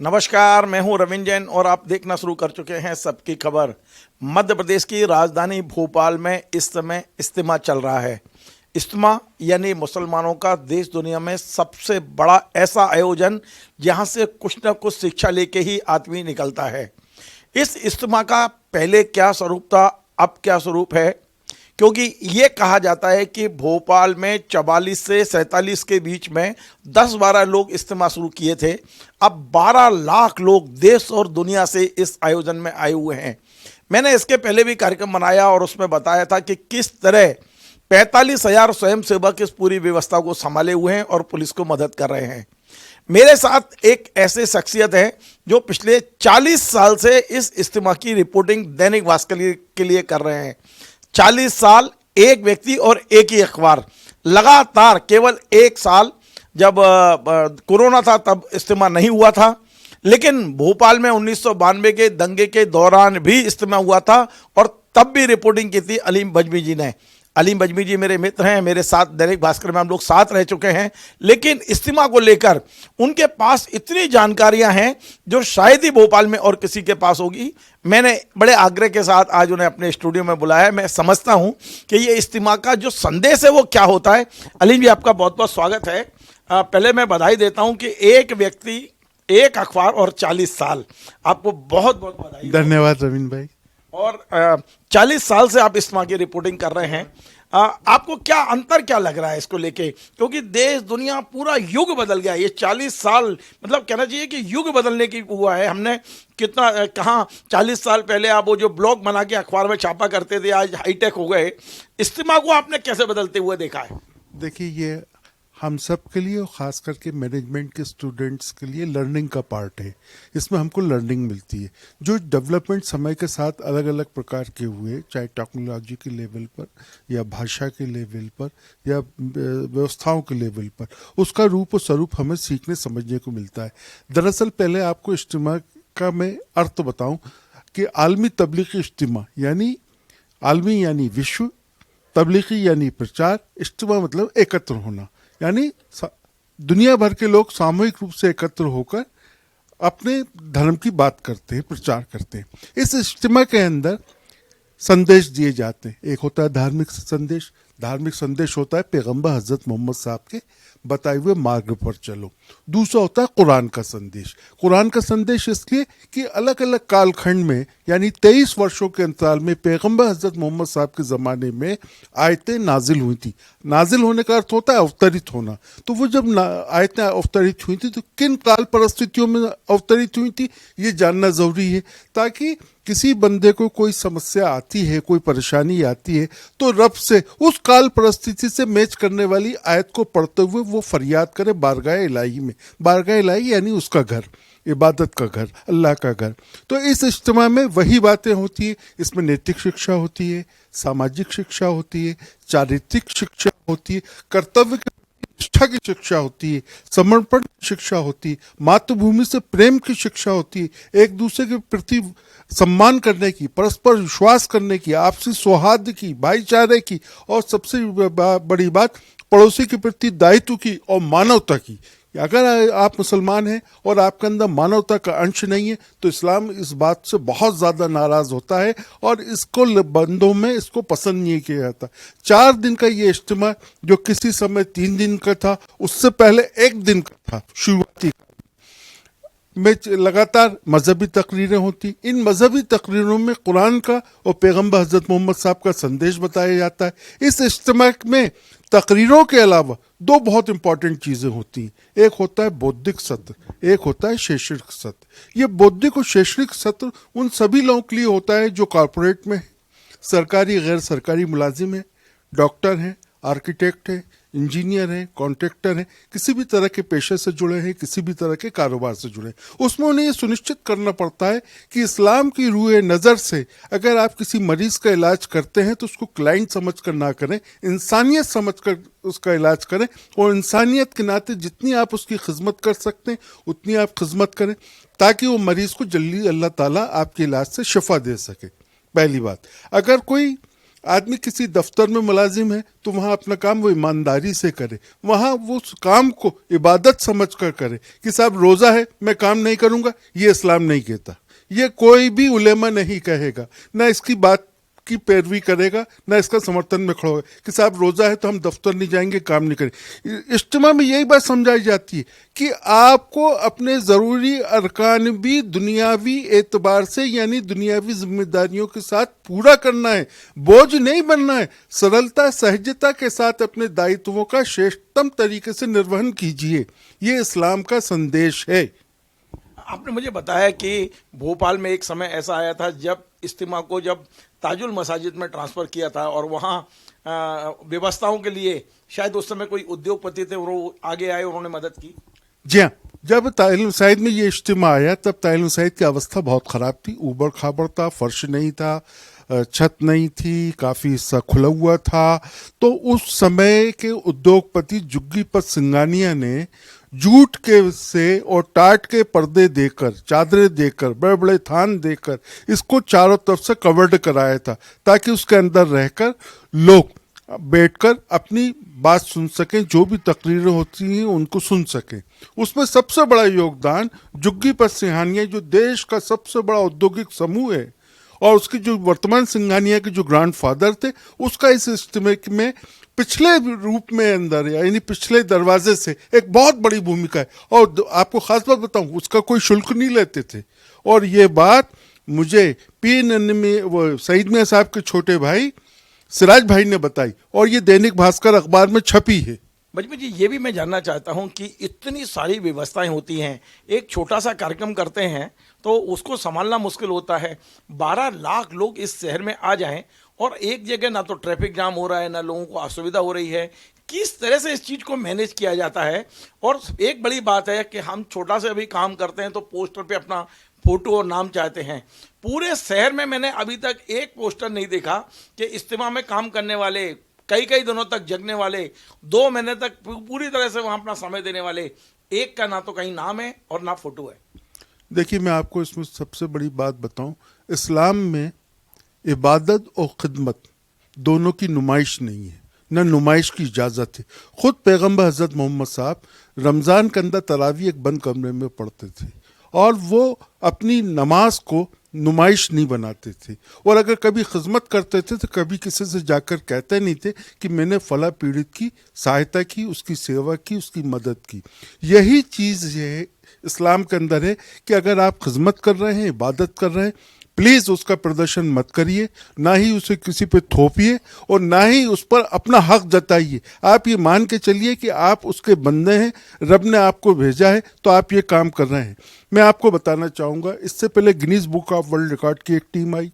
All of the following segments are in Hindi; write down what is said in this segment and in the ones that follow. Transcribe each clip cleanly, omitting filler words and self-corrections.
नमस्कार, मैं हूं रविंद्र जैन और आप देखना शुरू कर चुके हैं सबकी खबर। मध्य प्रदेश की राजधानी भोपाल में इस समय इज्तिमा चल रहा है। इज्तिमा यानी मुसलमानों का देश दुनिया में सबसे बड़ा ऐसा आयोजन जहां से कुछ न कुछ शिक्षा लेके ही आदमी निकलता है। इस इज्तिमा का पहले क्या स्वरूप था, अब क्या स्वरूप है, क्योंकि ये कहा जाता है कि भोपाल में 44 से 47 के बीच में 10-12 लोग इज्तिमा शुरू किए थे। अब 12 लाख लोग देश और दुनिया से इस आयोजन में आए हुए हैं। मैंने इसके पहले भी कार्यक्रम बनाया और उसमें बताया था कि किस तरह 45,000 स्वयंसेवक इस पूरी व्यवस्था को संभाले हुए हैं और पुलिस को मदद कर रहे हैं। मेरे साथ एक ऐसे शख्सियत है जो पिछले 40 साल से इस इज्तिमा की रिपोर्टिंग दैनिक भास्कर के लिए कर रहे हैं। 40 साल एक व्यक्ति और एक ही अखबार, लगातार। केवल एक साल जब कोरोना था तब इज्तिमा नहीं हुआ था, लेकिन भोपाल में 1992 के दंगे के दौरान भी इज्तिमा हुआ था और तब भी रिपोर्टिंग की थी अलीम बजमी जी ने। अलीम बजमी जी मेरे मित्र हैं, मेरे साथ दैनिक भास्कर में हम लोग साथ रह चुके हैं, लेकिन इज्तिमा को लेकर उनके पास इतनी जानकारियां हैं जो शायद ही भोपाल में और किसी के पास होगी। मैंने बड़े आग्रह के साथ आज उन्हें अपने स्टूडियो में बुलाया है। मैं समझता हूं कि ये इज्तिमा का जो संदेश है वो क्या होता है। अलीम जी, आपका बहुत बहुत स्वागत है। पहले मैं बधाई देता हूं कि एक व्यक्ति, एक अखबार और 40 साल, आपको बहुत बहुत बधाई। धन्यवाद रविंद्र भाई। और 40 साल से आप इज्तिमा की रिपोर्टिंग कर रहे हैं। आपको क्या अंतर क्या लग रहा है इसको लेके, क्योंकि देश दुनिया पूरा युग बदल गया। ये 40 साल मतलब कहना चाहिए कि युग बदलने की हुआ है। हमने कितना कहाँ 40 साल पहले आप वो जो ब्लॉग बना के अखबार में छापा करते थे, आज हाईटेक हो गए। इज्तिमा को आपने कैसे बदलते हुए देखा है? देखिए, ये हम सब के लिए और ख़ास करके मैनेजमेंट के स्टूडेंट्स के लिए लर्निंग का पार्ट है। इसमें हमको लर्निंग मिलती है। जो डेवलपमेंट समय के साथ अलग अलग प्रकार के हुए, चाहे टेक्नोलॉजी के लेवल पर या भाषा के लेवल पर या व्यवस्थाओं के लेवल पर, उसका रूप और स्वरूप हमें सीखने समझने को मिलता है। दरअसल पहले आपको इज्तिमा का मैं अर्थ बताऊं कि आलमी तबलीगी इज्तिमा यानी आलमी यानी विश्व, तबलीगी यानी प्रचार, इज्तिमा मतलब एकत्र होना, यानी दुनिया भर के लोग सामूहिक रूप से एकत्र होकर अपने धर्म की बात करते हैं, प्रचार करते हैं। इस इज्तिमा के अंदर संदेश दिए जाते हैं। एक होता है धार्मिक संदेश। धार्मिक संदेश होता है पैगंबर हजरत मोहम्मद साहब के बताए हुए मार्ग पर चलो। दूसरा होता है कुरान का संदेश। कुरान का संदेश इसलिए कि अलग अलग कालखंड में यानी 23 वर्षों के अंतराल में पैगंबर हजरत मोहम्मद साहब के ज़माने में आयतें नाजिल हुई थी। नाजिल होने का अर्थ होता है अवतरित होना। तो वो जब आयतें अवतरित हुई थी तो किन काल परिस्थितियों में अवतरित हुई थी ये जानना ज़रूरी है, ताकि किसी बंदे को कोई समस्या आती है, कोई परेशानी आती है, तो रब से उस काल परिस्थिति से मैच करने वाली आयत को पढ़ते हुए वो फरियाद करे बारगाह इलाही में। बारगाह इलाही यानी उसका घर, इबादत का घर, अल्लाह का घर। तो इस इज्तिमा में वही बातें होती है। इसमें नैतिक शिक्षा होती है, सामाजिक शिक्षा होती है, चारित्रिक शिक्षा होती है, कर्तव्य के निष्ठा की शिक्षा होती है, समर्पण की शिक्षा होती है, मातृभूमि से प्रेम की शिक्षा होती है, एक दूसरे के प्रति सम्मान करने की, परस्पर विश्वास करने की, आपसी सौहार्द की, भाईचारे की, और सबसे बड़ी बात पड़ोसी के प्रति दायित्व की और मानवता की। अगर आप मुसलमान हैं और आपके अंदर मानवता का अंश नहीं है तो इस्लाम इस बात से बहुत ज़्यादा नाराज़ होता है और इसको बंदों में इसको पसंद नहीं किया जाता। 4 दिन का ये इज्तिमा जो किसी समय 3 दिन का था, उससे पहले 1 दिन का था शुरुआती में। लगातार मजहबी तकरीरें होती। इन मजहबी तकरीरों में कुरान का और पैगंबर हजरत मोहम्मद साहब का संदेश बताया जाता है। इस इज्तिमा में तकरीरों के अलावा 2 बहुत इंपॉर्टेंट चीज़ें होती हैं। एक होता है बौद्धिक सत्र, एक होता है शैक्षणिक सत्र। ये बौद्धिक और शैक्षणिक सत्र उन सभी लोगों के लिए होता है जो कॉरपोरेट में, सरकारी गैर सरकारी मुलाजिम हैं, डॉक्टर हैं, आर्किटेक्ट हैं, इंजीनियर हैं, कॉन्ट्रैक्टर हैं, किसी भी तरह के पेशे से जुड़े हैं, किसी भी तरह के कारोबार से जुड़े हैं। उसमें उन्हें ये सुनिश्चित करना पड़ता है कि इस्लाम की रूए नज़र से अगर आप किसी मरीज़ का इलाज करते हैं तो उसको क्लाइंट समझ कर ना करें, इंसानियत समझ कर उसका इलाज करें, और इंसानियत के नाते जितनी आप उसकी खिदमत कर सकते हैं उतनी आप खिदमत करें, ताकि वो मरीज़ को जल्दी अल्लाह ताला आपके इलाज से शिफा दे सके। पहली बात। अगर कोई आदमी किसी दफ्तर में मुलाजिम है तो वहाँ अपना काम वो ईमानदारी से करे, वहाँ वो उस काम को इबादत समझ कर करे। कि साहब रोज़ा है मैं काम नहीं करूँगा, ये इस्लाम नहीं कहता, ये कोई भी उलेमा नहीं कहेगा, ना इसकी बात की पैरवी करेगा, ना इसका समर्थन में खड़ा होगा कि साहब रोज़ा है तो हम दफ्तर नहीं जाएंगे, काम नहीं करेंगे। इज्तिमा में यही बात समझाई जाती है कि आपको अपने ज़रूरी अरकान भी दुनियावी एतबार से यानी दुनियावी जिम्मेदारियों के साथ पूरा करना है, बोझ नहीं बनना है। सरलता सहजता के साथ अपने दायित्वों का श्रेष्ठतम तरीके से निर्वहन कीजिए, ये इस्लाम का संदेश है। आपने मुझे बताया कि भोपाल में एक समय ऐसा आया था जब इज्तिमा को जब ताजुल मसाजिद में ट्रांसफ़र किया था और वहाँ व्यवस्थाओं के लिए शायद उस समय कोई उद्योगपति थे, वो आगे आए, उन्होंने मदद की। जी हाँ, जब ताइल साइद में ये इज्तिमा आया तब ताइल साइद की अवस्था बहुत ख़राब थी, ऊबड़ खाबड़ था, फर्श नहीं था, छत नहीं थी, काफ़ी हिस्सा खुला हुआ था। तो उस समय के उद्योगपति जुग्गीपत सिंगानिया ने जूट के से और टाट के पर्दे देकर, चादरें देकर, बड़े बड़े थान देकर इसको चारों तरफ से कवर्ड कराया था ताकि उसके अंदर रहकर लोग बैठकर अपनी बात सुन सकें, जो भी तकरीरें होती हैं उनको सुन सकें। उसमें सबसे बड़ा योगदान जुग्गीपत सिंघानिया, जो देश का सबसे बड़ा औद्योगिक समूह है और उसके जो वर्तमान सिंघानिया के जो ग्रैंडफादर थे, उसका इस इज्तिमा में पिछले रूप में अंदर यानी पिछले दरवाजे से एक बहुत बड़ी भूमिका है। और आपको खास बात बताऊं, उसका कोई शुल्क नहीं लेते थे। और ये बात मुझे PNN में वो सईद मियां साहब के छोटे भाई सिराज भाई ने बताई और ये दैनिक भास्कर अखबार में छपी है। बजमी जी, ये भी मैं जानना चाहता हूं कि इतनी सारी व्यवस्थाएं होती हैं, एक छोटा सा कार्यक्रम करते हैं तो उसको संभालना मुश्किल होता है। 12 लाख लोग इस शहर में आ जाएं और एक जगह ना तो ट्रैफिक जाम हो रहा है, ना लोगों को असुविधा हो रही है, किस तरह से इस चीज़ को मैनेज किया जाता है? और एक बड़ी बात है कि हम छोटा से अभी काम करते हैं तो पोस्टर पे अपना फोटो और नाम चाहते हैं। पूरे शहर में मैंने अभी तक एक पोस्टर नहीं देखा कि इज्तिमा में काम करने वाले, कई कई दिनों तक जगने वाले, 2 महीने तक पूरी तरह से वहाँ अपना समय देने वाले, एक का ना तो कहीं नाम है और ना फोटो है। देखिए, मैं आपको इसमें सबसे बड़ी बात बताऊं, इस्लाम में इबादत और खिदमत दोनों की नुमाइश नहीं है, न नुमाइश की इजाज़त है। खुद पैगंबर हज़रत मोहम्मद साहब रमज़ान के अंदर तरावी एक बंद कमरे में पढ़ते थे और वो अपनी नमाज को नुमाइश नहीं बनाते थे। और अगर कभी खिदमत करते थे तो कभी किसी से जाकर कहते नहीं थे कि मैंने फला पीड़ित की सहायता की, उसकी सेवा की, उसकी मदद की। यही चीज़ ये इस्लाम के अंदर है कि अगर आप खिदमत कर रहे हैं, इबादत कर रहे हैं, प्लीज़ उसका प्रदर्शन मत करिए, ना ही उसे किसी पे थोपिए और ना ही उस पर अपना हक जताइए। आप ये मान के चलिए कि आप उसके बंदे हैं, रब ने आपको भेजा है तो आप ये काम कर रहे हैं। मैं आपको बताना चाहूँगा, इससे पहले Guinness book of world record की एक टीम आई,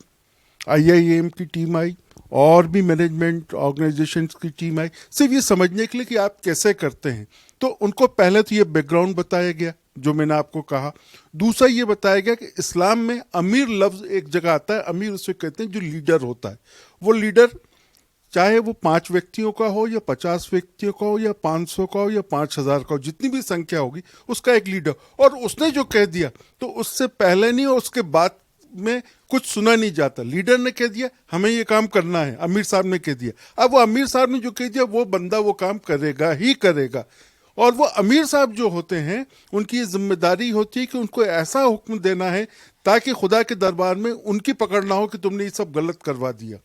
IIM की टीम आई और भी मैनेजमेंट ऑर्गेनाइजेशंस की टीम आई, सिर्फ ये समझने के लिए कि आप कैसे करते हैं। तो उनको पहले तो ये बैकग्राउंड बताया गया जो मैंने आपको कहा। दूसरा ये बताया गया कि इस्लाम में अमीर लफ्ज़ एक जगह आता है, अमीर उसे कहते हैं जो लीडर होता है। वो लीडर चाहे वो 5 व्यक्तियों का हो या 50 व्यक्तियों का हो या 500 का हो या 5000 का हो, जितनी भी संख्या होगी उसका एक लीडर। और उसने जो कह दिया तो उससे पहले नहीं और उसके बाद में कुछ सुना नहीं जाता। लीडर ने कह दिया हमें ये काम करना है, अमीर साहब ने कह दिया। अब वो अमीर साहब ने जो कह दिया वो बंदा वो काम करेगा ही करेगा। और वो अमीर साहब जो होते हैं उनकी जिम्मेदारी होती है कि उनको ऐसा हुक्म देना है ताकि खुदा के दरबार में उनकी पकड़ ना हो कि तुमने ये सब गलत करवा दिया।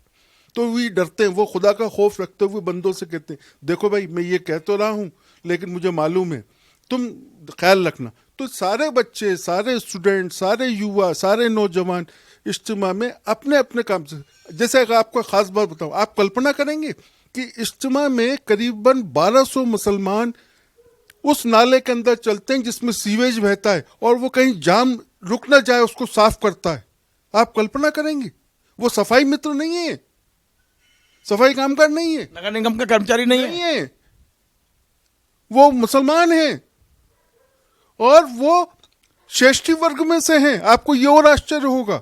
तो वो डरते हैं, वो खुदा का खौफ रखते हुए बंदों से कहते हैं देखो भाई मैं ये कह तो रहा हूँ लेकिन मुझे मालूम है, तुम ख्याल रखना। तो सारे बच्चे, सारे स्टूडेंट, सारे युवा, सारे नौजवान इज्तिमा में अपने अपने काम से, जैसे अगर आपको ख़ास बात बताऊँ, आप कल्पना करेंगे कि इज्तिमा में करीबन 1200 मुसलमान उस नाले के अंदर चलते हैं जिसमें सीवेज बहता है और वो कहीं जाम रुक ना जाए उसको साफ करता है। आप कल्पना करेंगे, वो सफाई मित्र नहीं है, सफाई कामगार नहीं है, नगर निगम का कर्मचारी नहीं है। वो मुसलमान हैं और वो श्रेष्ठी वर्ग में से हैं। आपको ये और आश्चर्य होगा,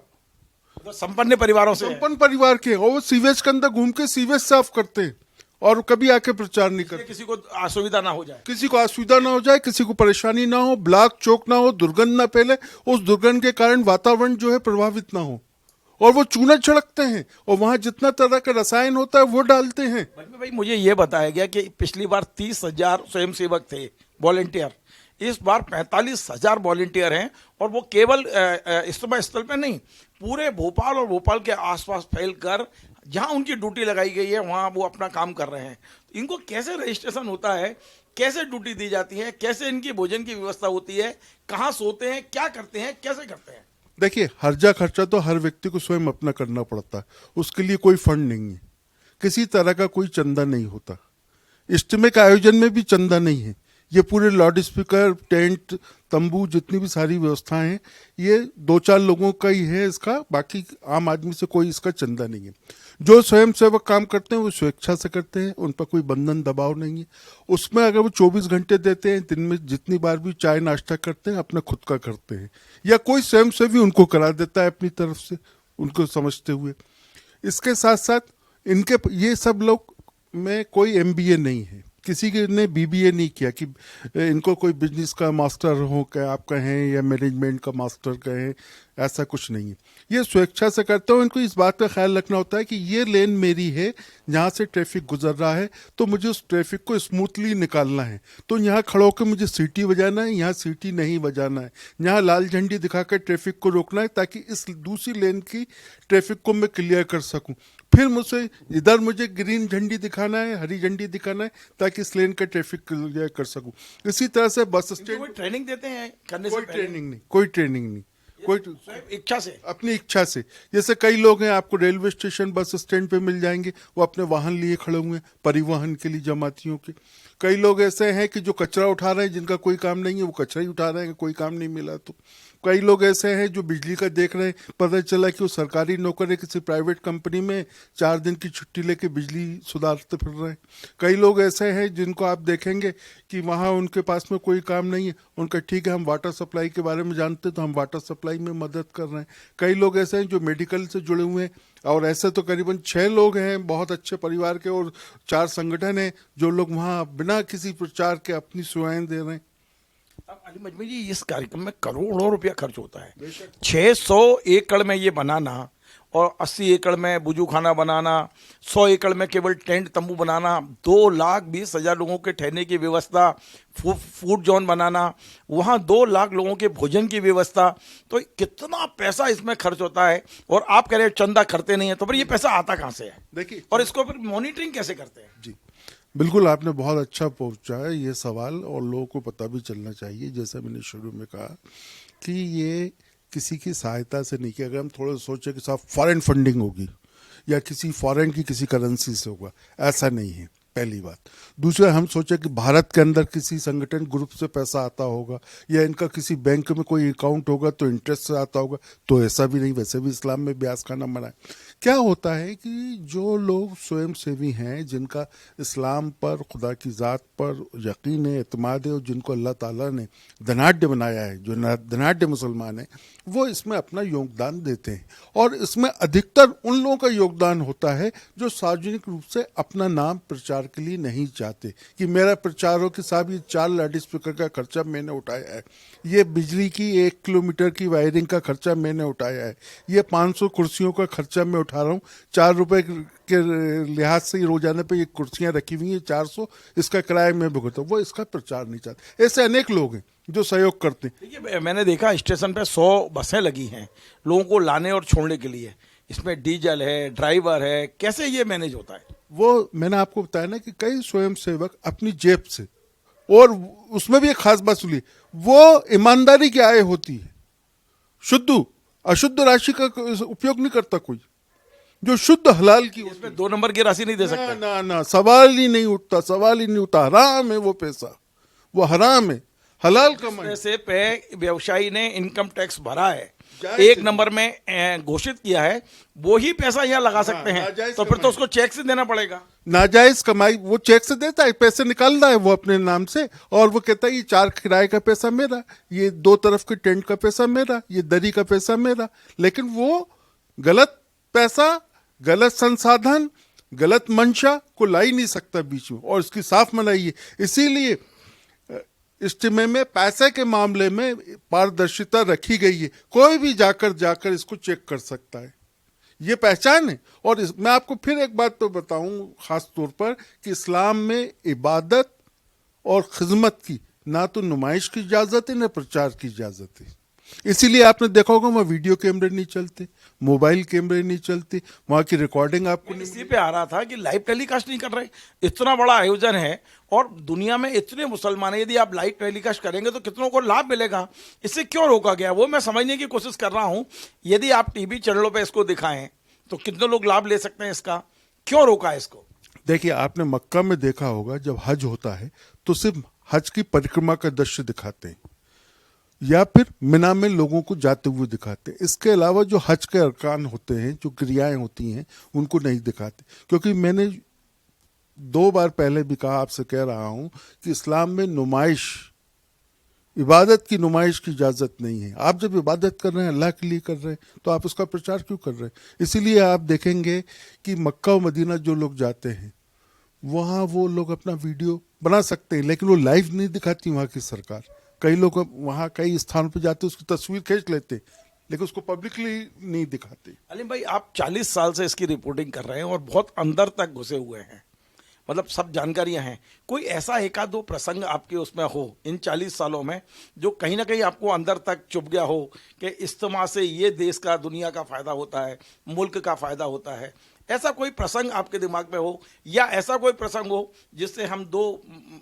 तो संपन्न परिवारों से, संपन्न परिवार के, और वो सीवेज के अंदर घूम के सीवेज साफ करते हैं और कभी आके प्रचार नहीं करते। किसी को असुविधा ना हो जाए, किसी को असुविधा ना हो जाए, किसी को परेशानी ना हो, ब्लॉक चौक ना हो, दुर्गंध ना फैले, उस दुर्गंध के कारण वातावरण जो है प्रभावित ना हो। और वो चूना छिड़कते हैं और वहां जितना तरह का रसायन होता है वो डालते हैं। भाई मुझे ये बताया गया कि पिछली बार 30,000 स्वयंसेवक थे, वॉलेंटियर। इस बार 45,000 वॉलेंटियर हैं और वो केवल इज्तिमा स्थल पे नहीं, पूरे भोपाल और भोपाल के आसपास फैलकर जहां उनकी ड्यूटी लगाई गई है वहां वो अपना काम कर रहे हैं। इनको कैसे रजिस्ट्रेशन होता है, कैसे ड्यूटी दी जाती है, कैसे इनकी भोजन की व्यवस्था होती है, कहाँ सोते हैं, क्या करते हैं, कैसे करते हैं? देखिए, हर्जा खर्चा तो हर व्यक्ति को स्वयं अपना करना पड़ता है, उसके लिए कोई फंड नहीं है, किसी तरह का कोई चंदा नहीं होता। इज्तिमे के आयोजन में भी चंदा नहीं है। ये पूरे लाउड स्पीकर, टेंट, तंबू, जितनी भी सारी व्यवस्थाएं हैं, ये 2-4 लोगों का ही है इसका, बाकी आम आदमी से कोई इसका चंदा नहीं है। जो स्वयं सेवक काम करते हैं वो स्वेच्छा से करते हैं, उन पर कोई बंधन दबाव नहीं है। उसमें अगर वो 24 घंटे देते हैं, दिन में जितनी बार भी चाय नाश्ता करते हैं अपना खुद का करते हैं, या कोई स्वयं सेवी उनको करा देता है अपनी तरफ से, उनको समझते हुए। इसके साथ साथ इनके ये सब लोग में कोई MBA नहीं है, किसी के ने BBA नहीं किया कि इनको कोई बिजनेस का मास्टर हो क्या आप कहें, या मैनेजमेंट का मास्टर कहें, ऐसा कुछ नहीं है। ये स्वेच्छा से करते हो। इनको इस बात का ख्याल रखना होता है कि ये लेन मेरी है, जहाँ से ट्रैफिक गुजर रहा है तो मुझे उस ट्रैफिक को स्मूथली निकालना है, तो यहाँ खड़े होकर मुझे सीटी बजाना है, यहाँ सीटी नहीं बजाना है, यहाँ लाल झंडी दिखाकर ट्रैफिक को रोकना है ताकि इस दूसरी लेन की ट्रैफिक को मैं क्लियर कर सकूं। फिर मुझसे इधर मुझे ग्रीन झंडी दिखाना है, हरी झंडी दिखाना है ताकि इस लेन का ट्रैफिक क्लियर कर सकूं। इसी तरह से बस स्टैंड कोई ट्रेनिंग देते हैं करने से कोई पहले? ट्रेनिंग नहीं, कोई ट्रेनिंग नहीं, कोई स्वयं इच्छा से, अपनी इच्छा से। जैसे कई लोग हैं आपको रेलवे स्टेशन, बस स्टैंड पे मिल जाएंगे, वो अपने वाहन लिए खड़े हुए हैं परिवहन के लिए जमातियों के। कई लोग ऐसे हैं कि जो कचरा उठा रहे हैं, जिनका कोई काम नहीं है, वो कचरा ही उठा रहे हैं, कोई काम नहीं मिला तो। कई लोग ऐसे हैं जो बिजली का देख रहे हैं, पता चला कि वो सरकारी नौकर है, किसी प्राइवेट कंपनी में 4 दिन की छुट्टी लेके बिजली सुधारते फिर रहे हैं। कई लोग ऐसे हैं जिनको आप देखेंगे कि वहाँ उनके पास में कोई काम नहीं है, उनका ठीक है हम वाटर सप्लाई के बारे में जानते हैं तो हम वाटर सप्लाई में मदद कर रहे हैं। कई लोग ऐसे हैं जो मेडिकल से जुड़े हुए हैं, और ऐसे तो करीबन 6 लोग हैं बहुत अच्छे परिवार के, और 4 संगठन हैं जो लोग वहाँ बिना किसी प्रचार के अपनी सेवाएं दे रहे हैं। अब अली मजमी जी, इस कार्यक्रम में करोड़ों रुपया खर्च होता है। 600 एकड़ में ये बनाना और 80 एकड़ में बुजू खाना बनाना, 100 एकड़ में केवल टेंट तंबू बनाना, 2,20,000 लोगों के ठहरने की व्यवस्था, फूड जोन बनाना, वहाँ 2 लाख लोगों के भोजन की व्यवस्था, तो कितना पैसा इसमें खर्च होता है। और आप कह रहे हो चंदा करते नहीं है, तो फिर ये पैसा आता कहाँ से है? देखिए, और इसको फिर मॉनिटरिंग कैसे करते हैं? जी बिल्कुल, आपने बहुत अच्छा पहुंचा है ये सवाल, और लोगों को पता भी चलना चाहिए। जैसा मैंने शुरू में कहा कि ये किसी की सहायता से नहीं किया। अगर हम थोड़ा सोचे कि साहब फॉरेन फंडिंग होगी या किसी फॉरेन की किसी करेंसी से होगा, ऐसा नहीं है, पहली बात। दूसरा, हम सोचे कि भारत के अंदर किसी संगठन ग्रुप से पैसा आता होगा या इनका किसी बैंक में कोई अकाउंट होगा तो इंटरेस्ट से आता होगा, तो ऐसा भी नहीं। वैसे भी इस्लाम में ब्याज खाना मना है। क्या होता है कि जो लोग स्वयं सेवी हैं, जिनका इस्लाम पर, खुदा की ज़ात पर यकीन है, एतमाद है, और जिनको अल्लाह ताला ने धनाढ़ बनाया है, जो धनाढ़ मुसलमान हैं, वो इसमें अपना योगदान देते हैं। और इसमें अधिकतर उन लोगों का योगदान होता है जो सार्वजनिक रूप से अपना नाम प्रचार के लिए नहीं चाहते कि मेरा प्रचार हो कि साहब ये 4 लाउड स्पीकर का खर्चा मैंने उठाया है, ये बिजली की 1 किलोमीटर की वायरिंग का खर्चा मैंने उठाया है, ये 500 कुर्सियों का खर्चा मैं उठा रहा हूँ, 4 रुपए के लिहाज से रोजाना पे ये कुर्सियां रखी हुई हैं, 400 इसका किराया मैं भुगतता हूँ। वो इसका प्रचार नहीं चाहते। ऐसे अनेक लोग हैं जो सहयोग करते हैं। देखिए, मैंने देखा स्टेशन पे 100 बसें लगी हैं लोगों को लाने और छोड़ने के लिए। इसमें डीजल है, ड्राइवर है, कैसे ये मैनेज होता है? वो मैंने आपको बताया ना कि कई स्वयं सेवक अपनी जेब से, और उसमें भी एक खास बात सुनिए, वो ईमानदारी की आय होती है, शुद्ध अशुद्ध राशि का उपयोग नहीं करता कोई, जो शुद्ध हलाल की होती है। इसमें 2 नंबर की राशि नहीं दे सकते। ना ना, सवाल ही नहीं उठता, सवाल ही नहीं उठता। हराम है वो पैसा, वो हराम है, हलाल कमाई। पैसे पे व्यवसायी ने इनकम टैक्स भरा है, जायज 1 है। नंबर में घोषित किया है, वो ही पैसा यहाँ लगा सकते हैं, नाजायज तो फिर तो कमाई। उसको चेक से देना पड़ेगा। नाजायज कमाई वो चेक से देता है, पैसे निकाल रहा है वो अपने नाम से, और वो कहता है ये 4 किराए का पैसा मेरा, ये 2 तरफ के टेंट का पैसा मेरा, ये दरी का पैसा मेरा। लेकिन वो गलत पैसा, गलत संसाधन, गलत मंशा को ला ही नहीं सकता बीच में, और इसकी साफ मनाही है। इसीलिए इज्तिमे में पैसे के मामले में पारदर्शिता रखी गई है, कोई भी जाकर इसको चेक कर सकता है। ये पहचान है। और मैं आपको फिर एक बात तो बताऊं खास तौर पर कि इस्लाम में इबादत और खिदमत की ना तो नुमाइश की इजाज़त है ना प्रचार की इजाज़त है। इसीलिए आपने देखा होगा वहाँ वीडियो कैमरे नहीं चलते, मोबाइल कैमरे नहीं चलते, वहाँ की रिकॉर्डिंग आपको नहीं। इसी पे आ रहा था कि लाइव टेलीकास्ट नहीं कर रहे। इतना बड़ा आयोजन है और दुनिया में इतने मुसलमान हैं, यदि आप लाइव टेलीकास्ट करेंगे तो कितनों को लाभ मिलेगा। इसे क्यों रोका गया वो मैं समझने की कोशिश कर रहा हूं। यदि आप टीवी चैनलों पे इसको दिखाएं तो कितने लोग लाभ ले सकते हैं इसका, क्यों रोका है इसको? देखिए, आपने मक्का में देखा होगा जब हज होता है तो सिर्फ हज की परिक्रमा का दृश्य दिखाते हैं या फिर मिना में लोगों को जाते हुए दिखाते हैं। इसके अलावा जो हज के अरकान होते हैं, जो क्रियाएं होती हैं, उनको नहीं दिखाते। क्योंकि मैंने 2 बार पहले भी कहा, आपसे कह रहा हूं कि इस्लाम में नुमाइश, इबादत की नुमाइश की इजाज़त नहीं है। आप जब इबादत कर रहे हैं, अल्लाह के लिए कर रहे हैं, तो आप उसका प्रचार क्यों कर रहे हैं? इसीलिए आप देखेंगे कि मक्का और मदीना जो लोग जाते हैं वहाँ वो लोग अपना वीडियो बना सकते हैं, लेकिन वो लाइव नहीं दिखाती वहाँ की सरकार। कई लोग वहाँ कई स्थानों पर जाते उसकी तस्वीर खींच लेते, लेकिन उसको पब्लिकली नहीं दिखाते। अलीम भाई, आप 40 साल से इसकी रिपोर्टिंग कर रहे हैं और बहुत अंदर तक घुसे हुए हैं, मतलब सब जानकारियां हैं। कोई ऐसा एक आध दो प्रसंग आपके उसमें हो इन 40 सालों में जो कहीं ना कहीं आपको अंदर तक चुभ गया हो कि इज्तिमा से ये देश का, दुनिया का फायदा होता है, मुल्क का फायदा होता है, ऐसा कोई प्रसंग आपके दिमाग में हो, या ऐसा कोई प्रसंग हो जिससे हम दो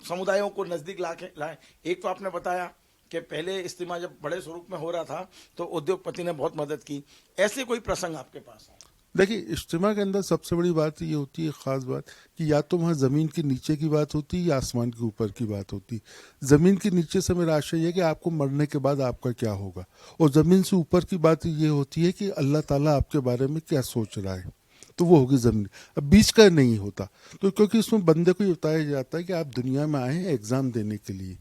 समुदायों को नजदीक लाएं? एक तो आपने बताया कि पहले इज्तिमा जब बड़े स्वरूप में हो रहा था तो उद्योगपति ने बहुत मदद की, ऐसे कोई प्रसंग आपके पास है? देखिए, इज्तिमा के अंदर सबसे बड़ी बात ये होती है, ख़ास बात, कि या तो वहाँ ज़मीन के नीचे की बात होती है या आसमान के ऊपर की बात होती है। ज़मीन के नीचे से मेरा आशय है कि आपको मरने के बाद आपका क्या होगा, और ज़मीन से ऊपर की बात ये होती है कि अल्लाह ताला आपके बारे में क्या सोच रहा है, तो वो होगी ज़मीन। अब बीच का नहीं होता, तो क्योंकि इसमें बंदे को ये बताया जाता है कि आप दुनिया में आए हैं एग्ज़ाम देने के लिए,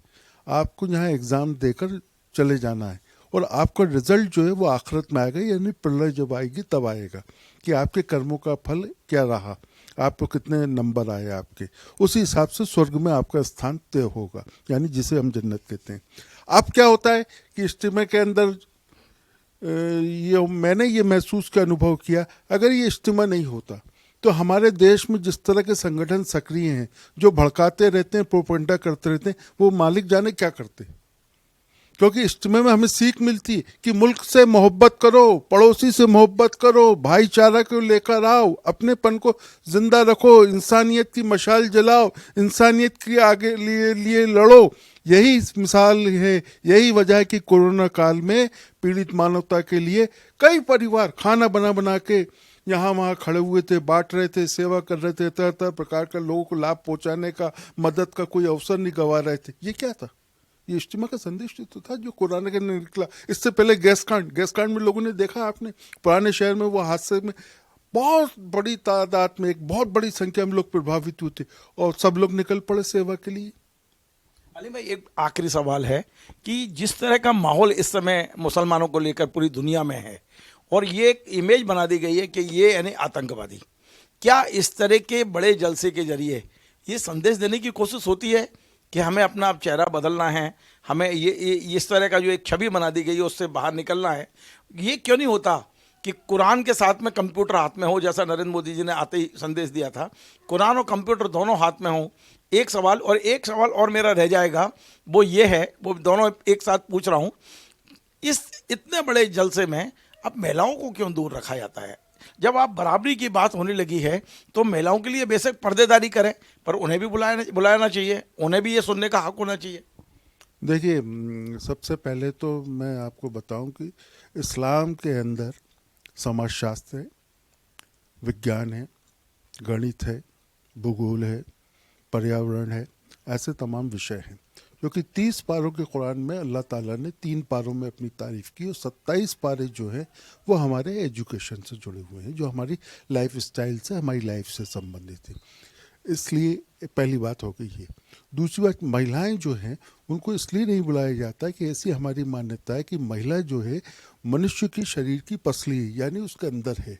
आपको यहाँ एग्ज़ाम देकर चले जाना है, और आपका रिजल्ट जो है वो आखिरत में आएगा, यानी प्रलय जब आएगी तब आएगा कि आपके कर्मों का फल क्या रहा, आपको कितने नंबर आए आपके, उसी हिसाब से स्वर्ग में आपका स्थान तय होगा, यानी जिसे हम जन्नत कहते हैं। अब क्या होता है कि इज्तिमा के अंदर मैंने ये महसूस का अनुभव किया, अगर ये इज्तिमा नहीं होता तो हमारे देश में जिस तरह के संगठन सक्रिय हैं, जो भड़काते रहते हैं, प्रोपेगेंडा करते रहते हैं, वो मालिक जाने क्या करते हैं। क्योंकि इज्तिमा में हमें सीख मिलती कि मुल्क से मोहब्बत करो, पड़ोसी से मोहब्बत करो, भाईचारा को लेकर आओ, अपनेपन को जिंदा रखो, इंसानियत की मशाल जलाओ, इंसानियत के आगे लिए लड़ो। यही मिसाल है, यही वजह है कि कोरोना काल में पीड़ित मानवता के लिए कई परिवार खाना बना बना के यहाँ वहाँ खड़े हुए थे, बांट रहे थे, सेवा कर रहे थे, तरह तरह प्रकार का लोगों को लाभ पहुँचाने का, मदद का कोई अवसर नहीं गंवा रहे थे। ये क्या था? ये इज्तिमा का संदेश तो था जो कुरान के निकला। इससे पहले गैस कांड में लोगों ने देखा, आपने पुराने शहर में वो हादसे में बहुत बड़ी तादाद में, एक बहुत बड़ी संख्या में लोग प्रभावित हुए थे और सब लोग निकल पड़े सेवा के लिए। अली भाई, एक आखिरी सवाल है कि जिस तरह का माहौल इस समय मुसलमानों को लेकर पूरी दुनिया में है और ये एक इमेज बना दी गई है कि ये यानी आतंकवादी, क्या इस तरह के बड़े जलसे के जरिए ये संदेश देने की कोशिश होती है कि हमें अपना अब चेहरा बदलना है, हमें ये इस तरह का जो एक छवि बना दी गई है उससे बाहर निकलना है? ये क्यों नहीं होता कि कुरान के साथ में कंप्यूटर हाथ में हो, जैसा नरेंद्र मोदी जी ने आते ही संदेश दिया था, कुरान और कंप्यूटर दोनों हाथ में हो? एक सवाल और मेरा रह जाएगा, वो ये है, वो दोनों एक साथ पूछ रहा हूँ, इस इतने बड़े जलसे में अब महिलाओं को क्यों दूर रखा जाता है? जब आप बराबरी की बात होने लगी है तो महिलाओं के लिए बेशक पर्देदारी करें, पर उन्हें भी बुलाना चाहिए, उन्हें भी ये सुनने का हक होना चाहिए। देखिए, सबसे पहले तो मैं आपको बताऊं कि इस्लाम के अंदर समाजशास्त्र है, विज्ञान है, गणित है, भूगोल है, पर्यावरण है, ऐसे तमाम विषय हैं, क्योंकि 30 पारों के कुरान में अल्लाह ताला ने 3 पारों में अपनी तारीफ की और 27 पारे जो हैं वो हमारे एजुकेशन से जुड़े हुए हैं, जो हमारी लाइफ स्टाइल से, हमारी लाइफ से संबंधित है। इसलिए पहली बात हो गई है। दूसरी बात, महिलाएं जो हैं उनको इसलिए नहीं बुलाया जाता कि ऐसी हमारी मान्यता है कि महिला जो है मनुष्य की शरीर की पसली है, यानी उसके अंदर है,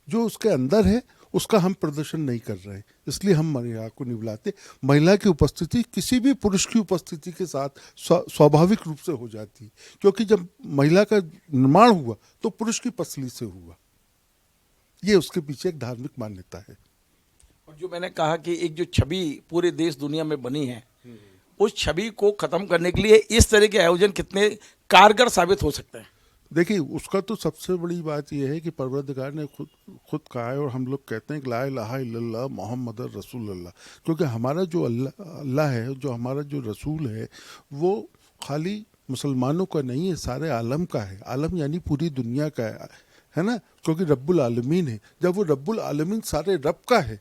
जो उसके अंदर है उसका हम प्रदर्शन नहीं कर रहे हैं, इसलिए हम महिला को नहीं बुलाते। महिला की उपस्थिति किसी भी पुरुष की उपस्थिति के साथ स्वाभाविक रूप से हो जाती है, क्योंकि जब महिला का निर्माण हुआ तो पुरुष की पसली से हुआ। ये उसके पीछे एक धार्मिक मान्यता है। और जो मैंने कहा कि एक जो छवि पूरे देश दुनिया में बनी है, उस छवि को खत्म करने के लिए इस तरह के आयोजन कितने कारगर साबित हो सकते हैं? देखिए, उसका तो सबसे बड़ी बात यह है कि परवरदिगार ने खुद कहा है, और हम लोग कहते हैं कि ला इलाहा इल्लल्लाह मोहम्मद रसूलुल्लाह, क्योंकि हमारा जो अल्लाह है, जो हमारा जो रसूल है, वो खाली मुसलमानों का नहीं है, सारे आलम का है। आलम यानी पूरी दुनिया का है ना, क्योंकि रब्बुल आलमीन है। जब वो रब्बुल आलमीन सारे रब का है,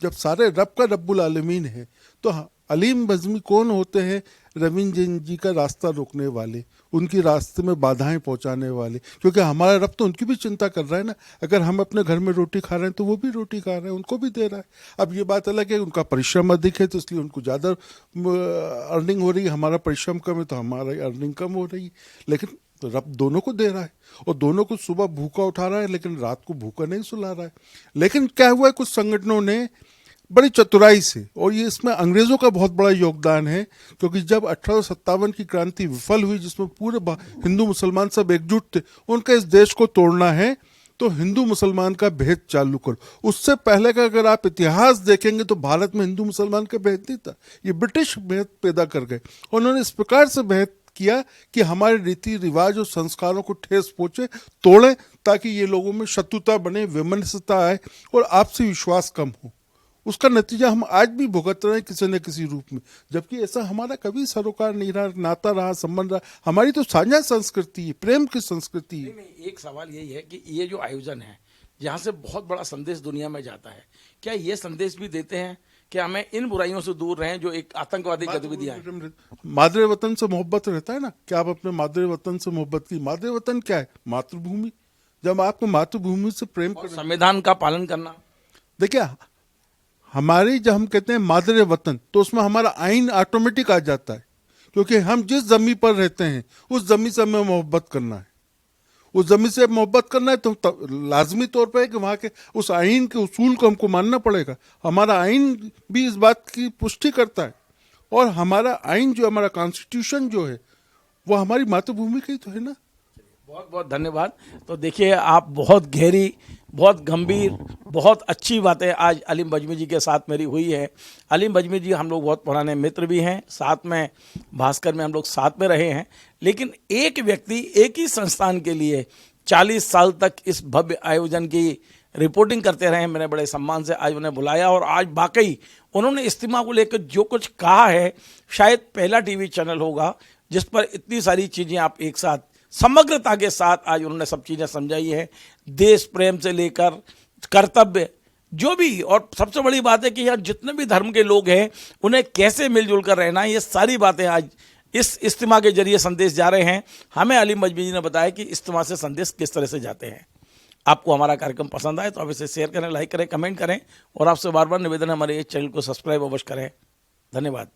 जब सारे रब का रब्बुल आलमीन है, तो अलीम बज़मी कौन होते हैं? रवींद्र जी का रास्ता रोकने वाले, उनकी रास्ते में बाधाएं पहुंचाने वाले, क्योंकि हमारा रब तो उनकी भी चिंता कर रहा है ना। अगर हम अपने घर में रोटी खा रहे हैं तो वो भी रोटी खा रहे हैं, उनको भी दे रहा है। अब ये बात अलग है, उनका परिश्रम अधिक है तो इसलिए उनको ज़्यादा अर्निंग हो रही है, हमारा परिश्रम कम है तो हमारा अर्निंग कम हो रही है। लेकिन रब दोनों को दे रहा है, और दोनों को सुबह भूखा उठा रहा है, लेकिन रात को भूखा नहीं सुला रहा है। लेकिन क्या हुआ है, कुछ संगठनों ने बड़ी चतुराई से, और ये इसमें अंग्रेज़ों का बहुत बड़ा योगदान है, क्योंकि जब 1857 की क्रांति विफल हुई, जिसमें पूरे हिंदू मुसलमान सब एकजुट थे, उनका इस देश को तोड़ना है तो हिंदू मुसलमान का भेद चालू करो। उससे पहले का अगर आप इतिहास देखेंगे तो भारत में हिंदू मुसलमान का भेद नहीं था, ये ब्रिटिश भेद पैदा कर गए। उन्होंने इस प्रकार से भेद किया कि हमारे रीति रिवाज और संस्कारों को ठेस पहुंचे, तोड़ें, ताकि ये लोगों में शत्रुता बने, वैमनस्यता आए और आपसी विश्वास कम हो। उसका नतीजा हम आज भी भुगत रहे हैं किसी न किसी रूप में, जबकि ऐसा हमारा कभी सरोकार नहीं रहा, नाता रहा, संबंध रहा। हमारी तो साझा संस्कृति है, प्रेम की संस्कृति है। नहीं, एक सवाल यही है कि ये जो आयोजन है, जहाँ से बहुत बड़ा संदेश दुनिया में जाता है, क्या ये संदेश भी देते हैं कि हमें इन बुराइयों से दूर रहें जो एक आतंकवादी गतिविधियां हैं? मादरे वतन से मोहब्बत रहता है ना, क्या आप अपने मादरे वतन से मोहब्बत की? मादरे वतन क्या है? मातृभूमि। जब आपको मातृभूमि से प्रेम और संविधान का पालन करना। देखिए, हमारी जब हम कहते हैं मादरे वतन, तो उसमें हमारा आइन ऑटोमेटिक आ जाता है, क्योंकि हम जिस जमी पर रहते हैं उस जमी से हमें मोहब्बत करना है। उस जमी से मोहब्बत करना है तो लाजमी तौर पर है कि वहाँ के उस आइन के उसूल को हमको मानना पड़ेगा। हमारा आइन भी इस बात की पुष्टि करता है, और हमारा आइन जो, हमारा कॉन्स्टिट्यूशन जो है, वो हमारी मातृभूमि का ही तो है ना। बहुत बहुत धन्यवाद। तो देखिए, आप बहुत गहरी, बहुत गंभीर, बहुत अच्छी बातें आज अलीम बजमी जी के साथ मेरी हुई है। अलीम बजमी जी हम लोग बहुत पुराने मित्र भी हैं, साथ में भास्कर में हम लोग साथ में रहे हैं, लेकिन एक व्यक्ति एक ही संस्थान के लिए 40 साल तक इस भव्य आयोजन की रिपोर्टिंग करते रहे। मैंने बड़े सम्मान से आज उन्हें बुलाया, और आज वाकई उन्होंने इज्तिमा को लेकर जो कुछ कहा है, शायद पहला टीवी चैनल होगा जिस पर इतनी सारी चीज़ें आप एक साथ समग्रता के साथ आज उन्होंने सब चीज़ें समझाई है, देश प्रेम से लेकर कर्तव्य जो भी। और सबसे बड़ी बात है कि यहाँ जितने भी धर्म के लोग हैं उन्हें कैसे मिलजुल कर रहना है, ये सारी बातें आज इस इज्तिमा के जरिए संदेश जा रहे हैं। हमें अलीम बजमी जी ने बताया कि इज्तिमा से संदेश किस तरह से जाते हैं। आपको हमारा कार्यक्रम पसंद आए तो आप इसे शेयर करें, लाइक करें, कमेंट करें, और आपसे बार बार निवेदन है हमारे इस चैनल को सब्सक्राइब अवश्य करें। धन्यवाद।